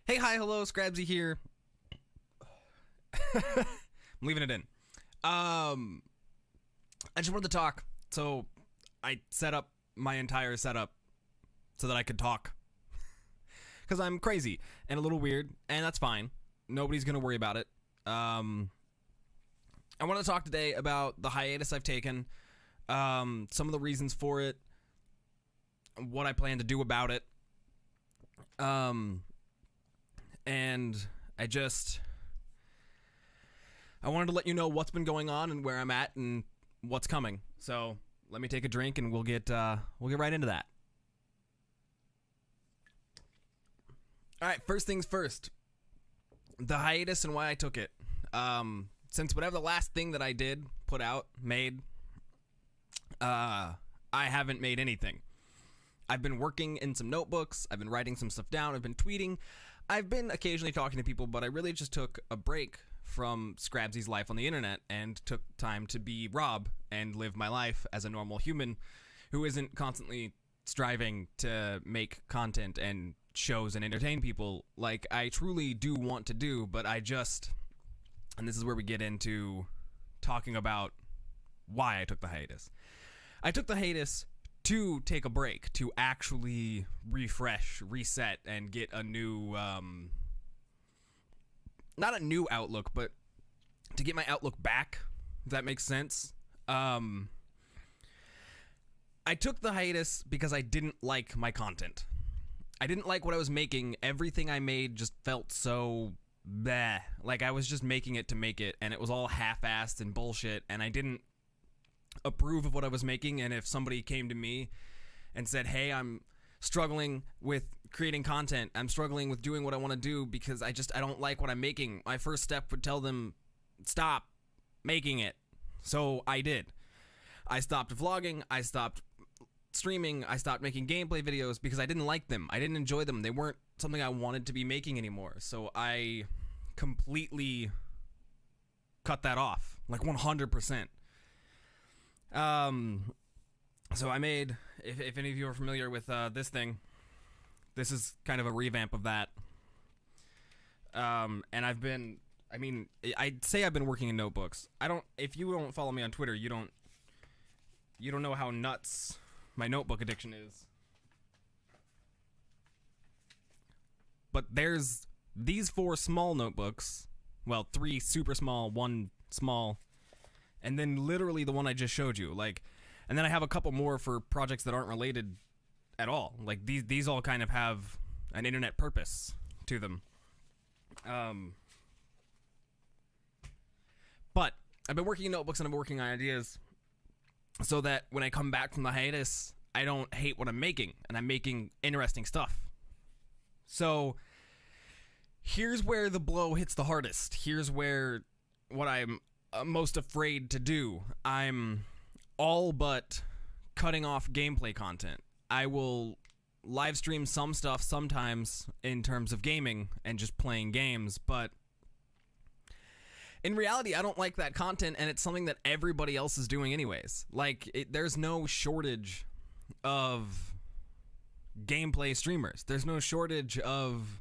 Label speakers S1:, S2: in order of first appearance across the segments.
S1: Hey, hi, hello, Scrabsy here. I'm leaving it in. I just wanted to talk, so I set up my entire setup so that I could talk. Because I'm crazy and a little weird, and that's fine. Nobody's going to worry about it. I want to talk today about the hiatus I've taken, some of the reasons for it, what I plan to do about it. And I wanted to let you know what's been going on and where I'm at and what's coming. So let me take a drink and we'll get right into that. All right, first things first. The hiatus and why I took it. Since whatever the last thing that I did, made, I haven't made anything. I've been working in some notebooks. I've been writing some stuff down. I've been tweeting. I've been occasionally talking to people, but I really just took a break from Scrabsy's life on the internet and took time to be Rob and live my life as a normal human who isn't constantly striving to make content and shows and entertain people like I truly do want to do, but and this is where we get into talking about why I took the hiatus. I took the hiatus to take a break, to actually refresh, reset, and get a new, not a new outlook, but to get my outlook back, if that makes sense. I took the hiatus because I didn't like my content. I didn't like what I was making. Everything I made just felt so bleh. Like I was just making it to make it, and it was all half-assed and bullshit, and I didn't approve of what I was making. And if somebody came to me and said, hey, I'm struggling with creating content, I'm struggling with doing what I want to do because I don't like what I'm making, my first step would tell them, stop making it. So I did. I stopped vlogging, I stopped streaming, I stopped making gameplay videos because I didn't like them. I didn't enjoy them. They weren't something I wanted to be making anymore. So I completely cut that off, like 100%. So I made, if any of you are familiar with this thing, this is kind of a revamp of that. And I'd say I've been working in notebooks. If you don't follow me on Twitter, you don't know how nuts my notebook addiction is. But there's these 4 small notebooks, well, 3 super small, 1 small, and then literally the one I just showed you, and then I have a couple more for projects that aren't related at all. Like these all kind of have an internet purpose to them. But I've been working in notebooks and I've been working on ideas so that when I come back from the hiatus, I don't hate what I'm making, and I'm making interesting stuff. So here's where the blow hits the hardest. Here's where what I'm most afraid to do. I'm all but cutting off gameplay content. I will live stream some stuff sometimes in terms of gaming and just playing games, but in reality, I don't like that content, and it's something that everybody else is doing anyways. There's no shortage of gameplay streamers. There's no shortage of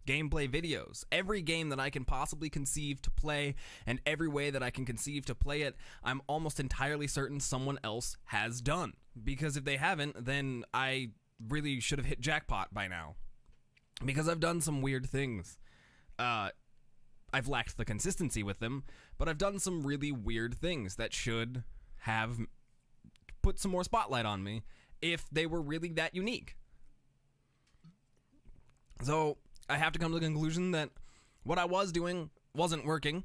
S1: gameplay videos. Every game that I can possibly conceive to play, and every way that I can conceive to play it, I'm almost entirely certain someone else has done. Because if they haven't, then I really should have hit jackpot by now. Because I've done some weird things. I've lacked the consistency with them, but I've done some really weird things that should have put some more spotlight on me if they were really that unique. So I have to come to the conclusion that what I was doing wasn't working,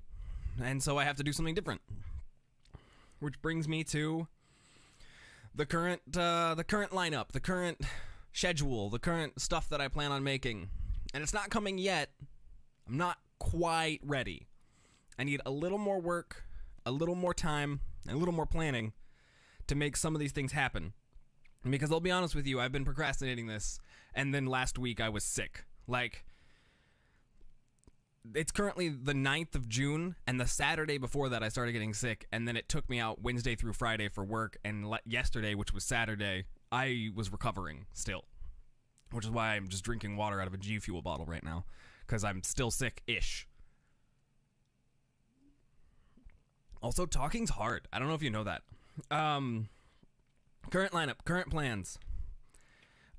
S1: and so I have to do something different. Which brings me to the current lineup, the current schedule, the current stuff that I plan on making. And it's not coming yet. I'm not quite ready. I need a little more work, a little more time, and a little more planning to make some of these things happen. Because I'll be honest with you, I've been procrastinating this, and then last week I was sick. It's currently the 9th of June, and the Saturday before that I started getting sick, and then it took me out Wednesday through Friday for work, and yesterday, which was Saturday, I was recovering still. which is why I'm just drinking water out of a G Fuel bottle right now, because I'm still sick-ish. Also, talking's hard. I don't know if you know that. Current lineup, current plans.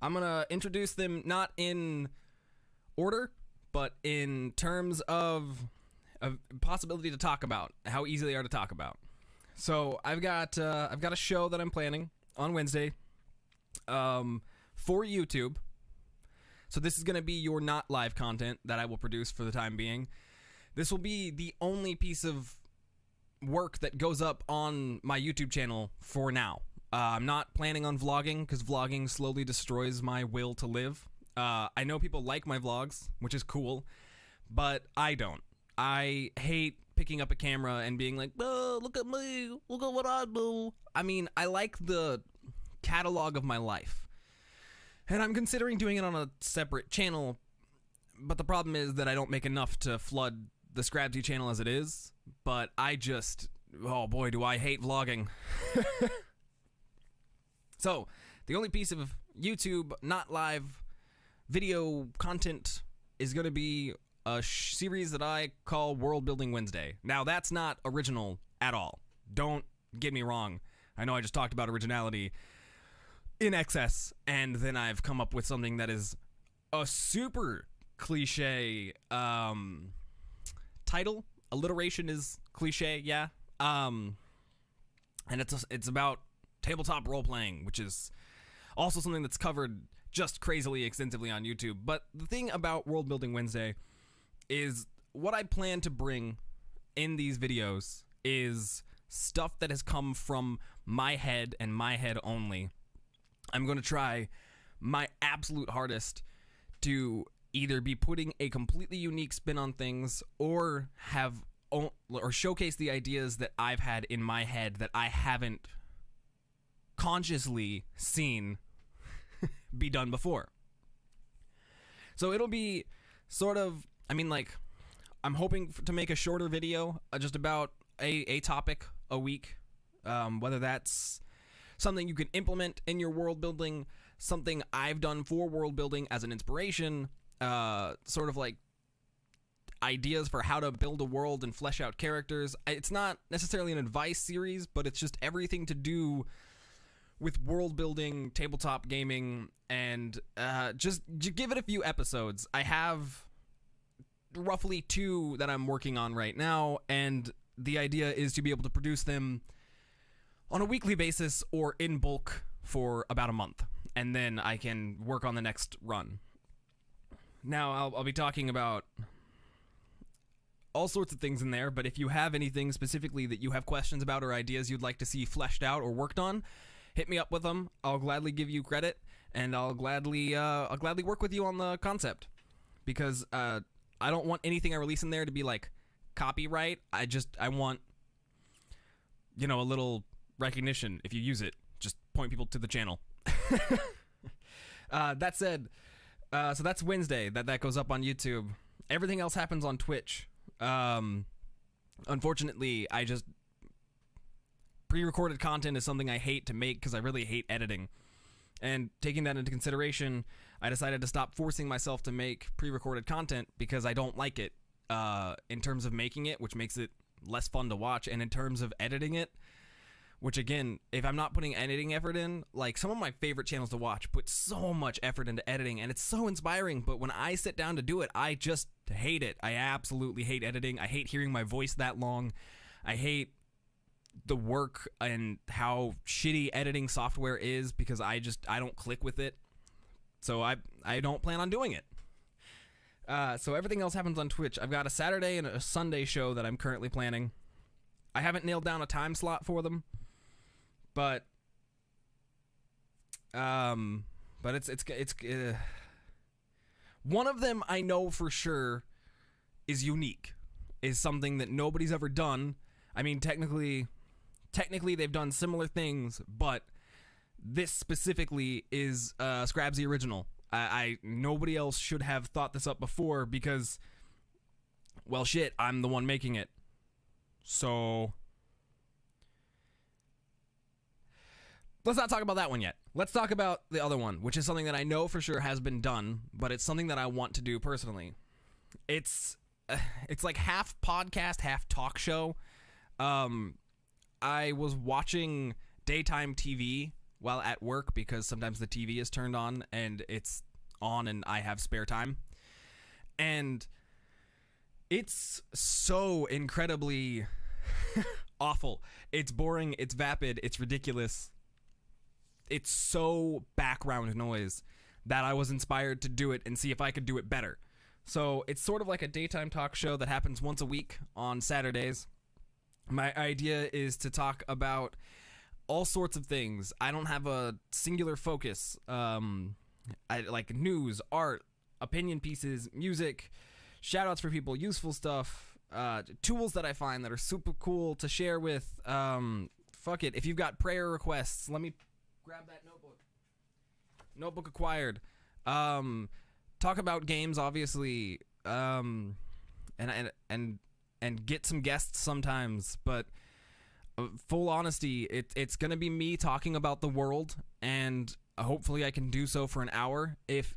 S1: I'm going to introduce them not in order, but in terms of a possibility to talk about, how easy they are to talk about. So I've got a show that I'm planning on Wednesday for YouTube. So this is going to be your not live content that I will produce for the time being. This will be the only piece of work that goes up on my YouTube channel for now. I'm not planning on vlogging because vlogging slowly destroys my will to live. I know people like my vlogs, which is cool, but I don't. I hate picking up a camera and being like, oh, look at me, look at what I do. I mean, I like the catalog of my life. And I'm considering doing it on a separate channel, but the problem is that I don't make enough to flood the Scrabsy channel as it is. But I just, oh boy, do I hate vlogging. So, the only piece of YouTube, not live, video content is going to be a series that I call World Building Wednesday. Now, that's not original at all. Don't get me wrong. I know I just talked about originality in excess, and then I've come up with something that is a super cliche title. Alliteration is cliche, yeah. And it's about tabletop role-playing, which is also something that's covered just crazily extensively on YouTube. But the thing about World Building Wednesday is what I plan to bring in these videos is stuff that has come from my head and my head only. I'm going to try my absolute hardest to either be putting a completely unique spin on things or showcase the ideas that I've had in my head that I haven't consciously seen be done before. So it'll be sort of, I mean, like, I'm hoping to make a shorter video just about a topic a week, whether that's something you can implement in your world building, something I've done for world building as an inspiration, sort of like ideas for how to build a world and flesh out characters. It's not necessarily an advice series, but it's just everything to do with world building, tabletop gaming, and just give it a few episodes. I have roughly 2 that I'm working on right now, and the idea is to be able to produce them on a weekly basis or in bulk for about a month, and then I can work on the next run. Now, I'll be talking about all sorts of things in there, but if you have anything specifically that you have questions about or ideas you'd like to see fleshed out or worked on, hit me up with them. I'll gladly give you credit, and I'll gladly work with you on the concept, because I don't want anything I release in there to be like copyright. I want, a little recognition if you use it. Just point people to the channel. That said, so that's Wednesday. That goes up on YouTube. Everything else happens on Twitch. Unfortunately, pre-recorded content is something I hate to make because I really hate editing. And taking that into consideration, I decided to stop forcing myself to make pre-recorded content because I don't like it in terms of making it, which makes it less fun to watch, and in terms of editing it, which again, if I'm not putting editing effort in, like some of my favorite channels to watch put so much effort into editing, and it's so inspiring, but when I sit down to do it, I just hate it. I absolutely hate editing. I hate hearing my voice that long. I hate the work and how shitty editing software is because I don't click with it. So I don't plan on doing it. So everything else happens on Twitch. I've got a Saturday and a Sunday show that I'm currently planning. I haven't nailed down a time slot for them, but it's one of them I know for sure is unique, is something that nobody's ever done. I mean, technically they've done similar things, but this specifically is Scrabsy original. Nobody else should have thought this up before because, well, shit, I'm the one making it. So let's not talk about that one yet. Let's talk about the other one, which is something that I know for sure has been done, but it's something that I want to do personally. It's like half podcast, half talk show. I was watching daytime TV while at work because sometimes the TV is turned on and it's on and I have spare time. And it's so incredibly awful. It's boring, it's vapid, it's ridiculous. It's so background noise that I was inspired to do it and see if I could do it better. So it's sort of like a daytime talk show that happens once a week on Saturdays. My idea is to talk about all sorts of things. I don't have a singular focus. I like news, art, opinion pieces, music, shout-outs for people, useful stuff, tools that I find that are super cool to share with. Fuck it. If you've got prayer requests, let me grab that notebook. Notebook acquired. Talk about games, obviously, and get some guests sometimes, but full honesty, it's gonna be me talking about the world, and hopefully I can do so for an hour. If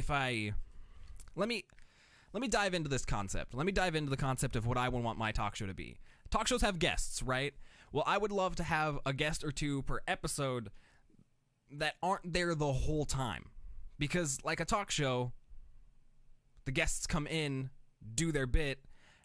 S1: I let me dive into this concept. Let me dive into the concept of what I would want my talk show to be. Talk shows have guests, right? Well, I would love to have a guest or two per episode that aren't there the whole time. Because like a talk show, the guests come in, do their bit,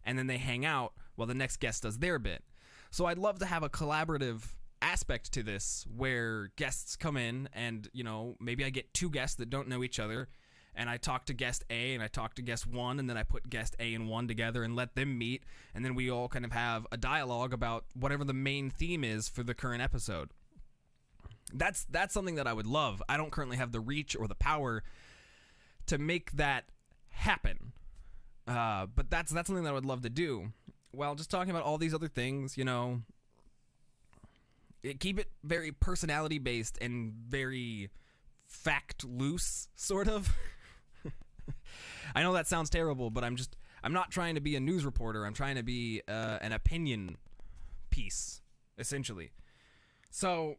S1: and then they hang out while the next guest does their bit. So I'd love to have a collaborative aspect to this where guests come in and, you know, maybe I get two guests that don't know each other, and I talk to guest A and I talk to guest 1, and then I put guest A and 1 together and let them meet, and then we all kind of have a dialogue about whatever the main theme is for the current episode. That's something that I would love. I don't currently have the reach or the power to make that happen. But that's something that I would love to do. Well, just talking about all these other things, you know, keep it very personality based and very fact loose, sort of. I know that sounds terrible, but I'm not trying to be a news reporter. I'm trying to be an opinion piece, essentially. So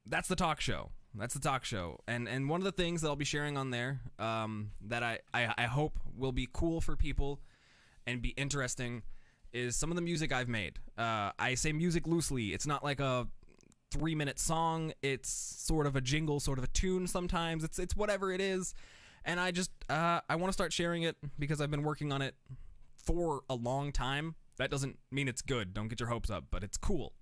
S1: that's the talk show. That's the talk show. And one of the things that I'll be sharing on there that I hope will be cool for people and be interesting is some of the music I've made. I say music loosely. It's not like a 3-minute song. It's sort of a jingle, sort of a tune sometimes. It's whatever it is. And I just I want to start sharing it because I've been working on it for a long time. That doesn't mean it's good. Don't get your hopes up, but it's cool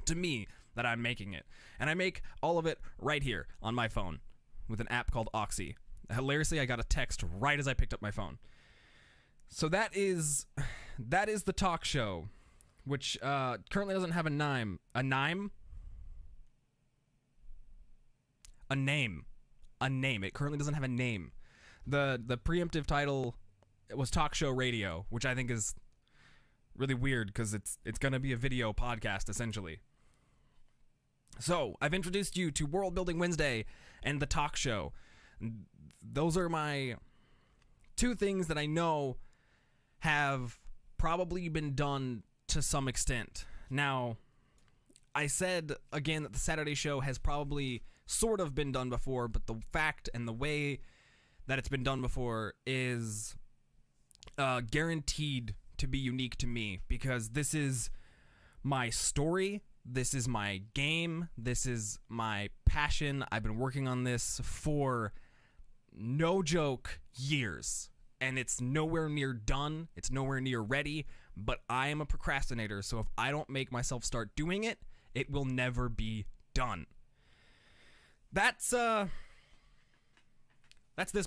S1: to me that I'm making it. And I make all of it right here on my phone with an app called Oxy. Hilariously, I got a text right as I picked up my phone. So that is the talk show, which currently doesn't have a name. A name? A name. A name. It currently doesn't have a name. The preemptive title was Talk Show Radio, which I think is really weird because it's going to be a video podcast, essentially. So, I've introduced you to World Building Wednesday and the talk show. Those are my two things that I know have probably been done to some extent. Now, I said, again, that the Saturday show has probably sort of been done before, but the fact and the way that it's been done before is guaranteed to be unique to me, because this is my story. This is my game. This is my passion. I've been working on this for, no joke, years. And it's nowhere near done. It's nowhere near ready. But I am a procrastinator, so if I don't make myself start doing it, it will never be done. That's this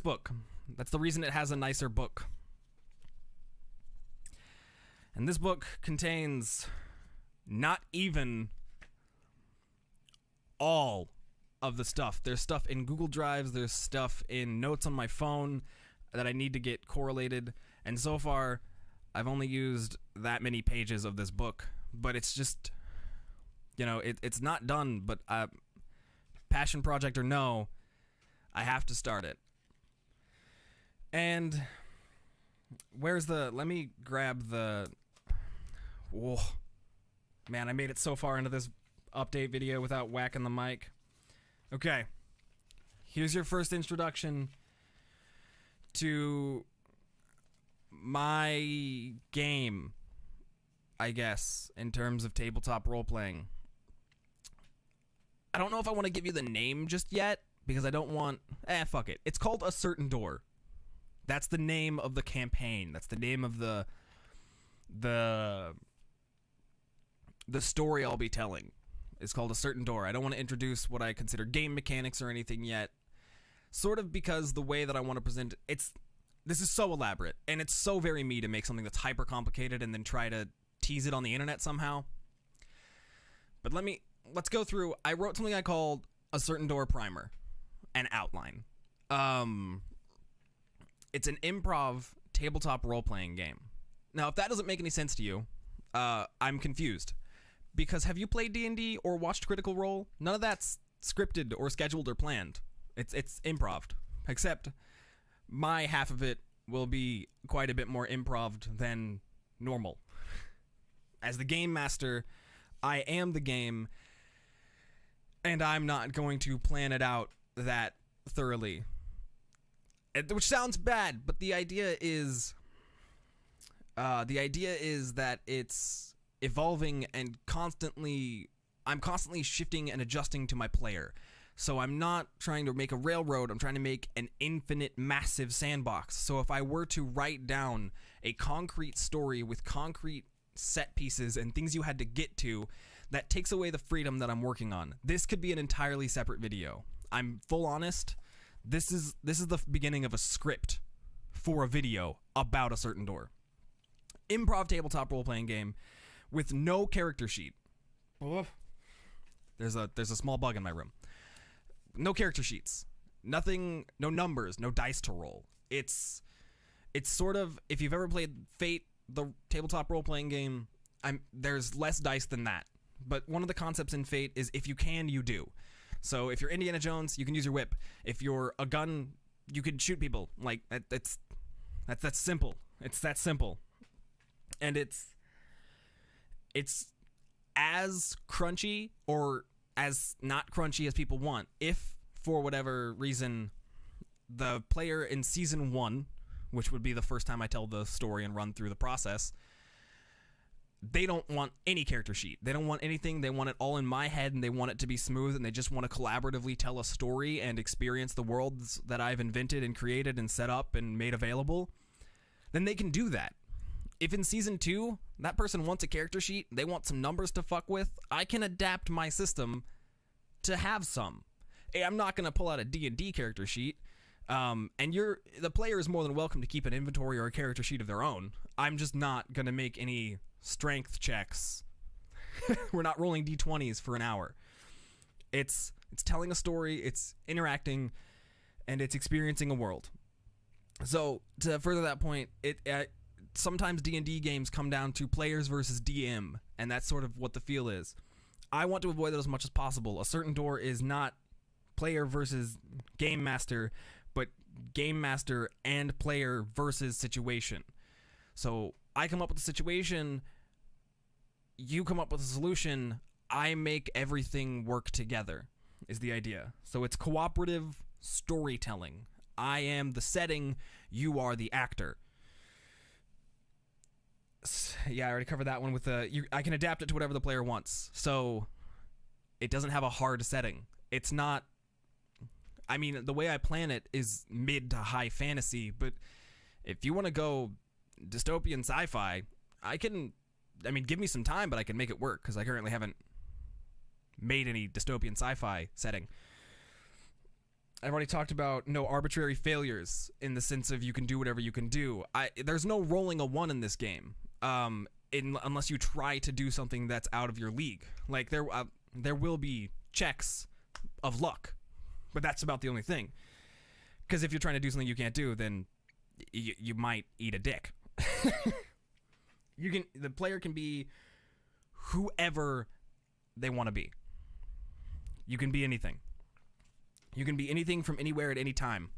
S1: book. That's the reason it has a nicer book. And this book contains not even all of the stuff. There's stuff in Google Drives, there's stuff in notes on my phone that I need to get correlated, and so far I've only used that many pages of this book, but it's just, you know, it's not done, but passion project or no, I have to start it. And let me grab the, whoa, man, I made it so far into this update video without whacking the mic. Okay. Here's your first introduction to my game, I guess, in terms of tabletop role-playing. I don't know if I want to give you the name just yet, because I don't want... fuck it. It's called A Certain Door. That's the name of the campaign. That's the name of the story I'll be telling. It's called A Certain Door. I don't want to introduce what I consider game mechanics or anything yet. Sort of because the way that I want to present this is so elaborate, and it's so very me to make something that's hyper complicated and then try to tease it on the internet somehow. But let's go through. I wrote something I called A Certain Door Primer, an outline. It's an improv tabletop role-playing game. Now, if that doesn't make any sense to you, I'm confused. Because have you played D&D or watched Critical Role? None of that's scripted or scheduled or planned. It's improv. Except my half of it will be quite a bit more improv than normal. As the game master, I am the game, and I'm not going to plan it out that thoroughly. Which sounds bad, but the idea is that it's evolving and I'm constantly shifting and adjusting to my player. So I'm not trying to make a railroad, I'm trying to make an infinite, massive sandbox. So if I were to write down a concrete story with concrete set pieces and things you had to get to, that takes away the freedom that I'm working on. This could be an entirely separate video. I'm full honest. This is the beginning of a script for a video about A Certain Door. Improv tabletop role-playing game with no character sheet. There's a small bug in my room. No character sheets. Nothing, no numbers, no dice to roll. It's sort of, if you've ever played Fate, the tabletop role-playing game, there's less dice than that. But one of the concepts in Fate is if you can, you do. So if you're Indiana Jones, you can use your whip. If you're a gun, you can shoot people. Like, that's simple. It's that simple. And it's as crunchy or as not crunchy as people want. If, for whatever reason, the player in Season 1, which would be the first time I tell the story and run through the process, they don't want any character sheet. They don't want anything. They want it all in my head, and they want it to be smooth, and they just want to collaboratively tell a story and experience the worlds that I've invented and created and set up and made available. Then they can do that. If in Season 2, that person wants a character sheet, they want some numbers to fuck with, I can adapt my system to have some. Hey, I'm not going to pull out a D&D character sheet, and the player is more than welcome to keep an inventory or a character sheet of their own. I'm just not going to make any strength checks. We're not rolling D20s for an hour. It's telling a story, it's interacting, and it's experiencing a world. So, to further that point, sometimes D&D games come down to players versus DM, and that's sort of what the feel is. I want to avoid that as much as possible. A Certain Door is not player versus game master, but game master and player versus situation. So I come up with a situation, you come up with a solution, I make everything work together, is the idea. So it's cooperative storytelling. I am the setting, you are the actor. Yeah, I already covered that one with I can adapt it to whatever the player wants. So it doesn't have a hard setting. It's not, I mean, the way I plan it is mid to high fantasy, but if you want to go dystopian sci-fi, give me some time, but I can make it work, because I currently haven't made any dystopian sci-fi setting. I've already talked about no arbitrary failures in the sense of you can do whatever you can do. There's no rolling a 1 in this game, unless you try to do something that's out of your league. Like, there will be checks of luck, but that's about the only thing. Because if you're trying to do something you can't do, then you might eat a dick. The player can be whoever they want to be. You can be anything. You can be anything from anywhere at any time.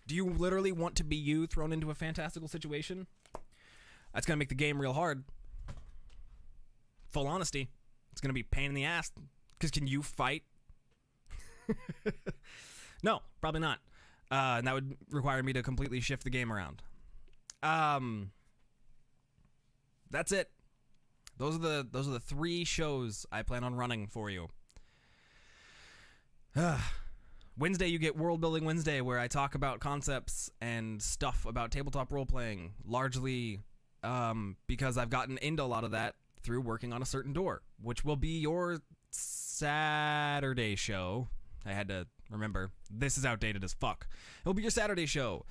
S1: Do you literally want to be you thrown into a fantastical situation? That's going to make the game real hard. Full honesty. It's It's going to be a pain in the ass. Because can you fight? No, probably not. And that would require me to completely shift the game around. That's it. Those are the 3 shows I plan on running for you. Wednesday, you get World Building Wednesday, where I talk about concepts and stuff about tabletop role-playing, largely because I've gotten into a lot of that through working on a certain door, which will be your Saturday show. I had to remember, this is outdated as fuck. It'll be your Saturday show.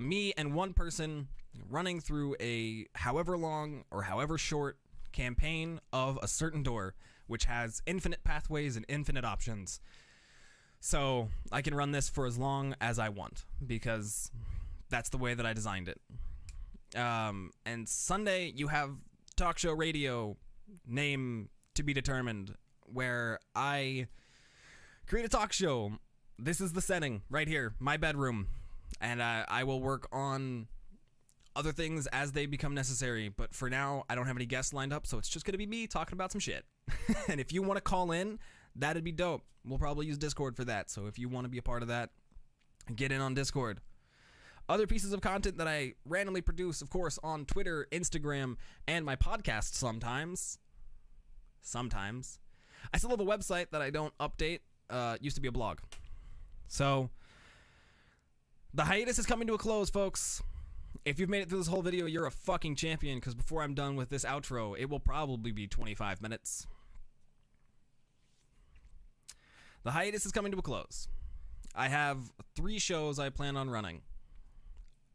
S1: Me and one person running through a however long or however short campaign of a certain door, which has infinite pathways and infinite options. So I can run this for as long as I want, because that's the way that I designed it. And Sunday, you have Talk Show Radio, name to be determined, where I create a talk show. This is the setting right here, my bedroom. And I will work on other things as they become necessary. But for now, I don't have any guests lined up, so it's just going to be me talking about some shit. And if you want to call in, that'd be dope. We'll probably use Discord for that. So if you want to be a part of that, get in on Discord. Other pieces of content that I randomly produce, of course, on Twitter, Instagram, and my podcast sometimes. Sometimes. I still have a website that I don't update. It used to be a blog. So, the hiatus is coming to a close, folks. If you've made it through this whole video, you're a fucking champion, because before I'm done with this outro, it will probably be 25 minutes. The hiatus is coming to a close. I have 3 shows I plan on running.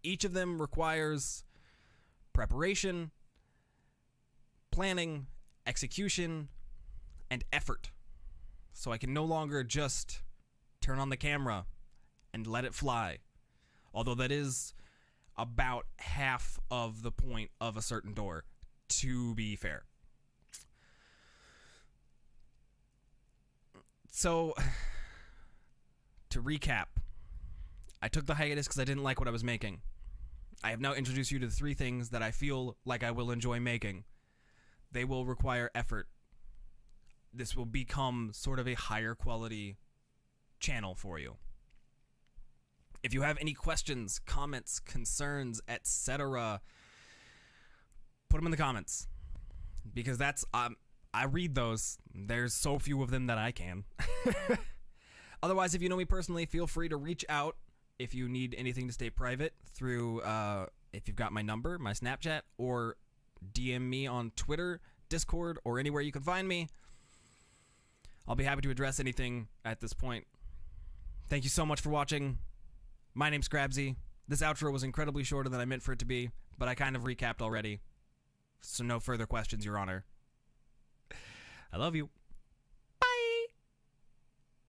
S1: Each of them requires preparation, planning, execution, and effort. So I can no longer just turn on the camera and let it fly. Although that is about half of the point of a certain door, to be fair. So, to recap, I took the hiatus because I didn't like what I was making. I have now introduced you to the 3 things that I feel like I will enjoy making. They will require effort. This will become sort of a higher quality channel for you. If you have any questions, comments, concerns, etc., put them in the comments. Because that's, I read those. There's so few of them that I can. Otherwise, if you know me personally, feel free to reach out if you need anything to stay private through, if you've got my number, my Snapchat, or DM me on Twitter, Discord, or anywhere you can find me. I'll be happy to address anything at this point. Thank you so much for watching. My name's Scrabsy. This outro was incredibly shorter than I meant for it to be, but I kind of recapped already. So no further questions, Your Honor. I love you.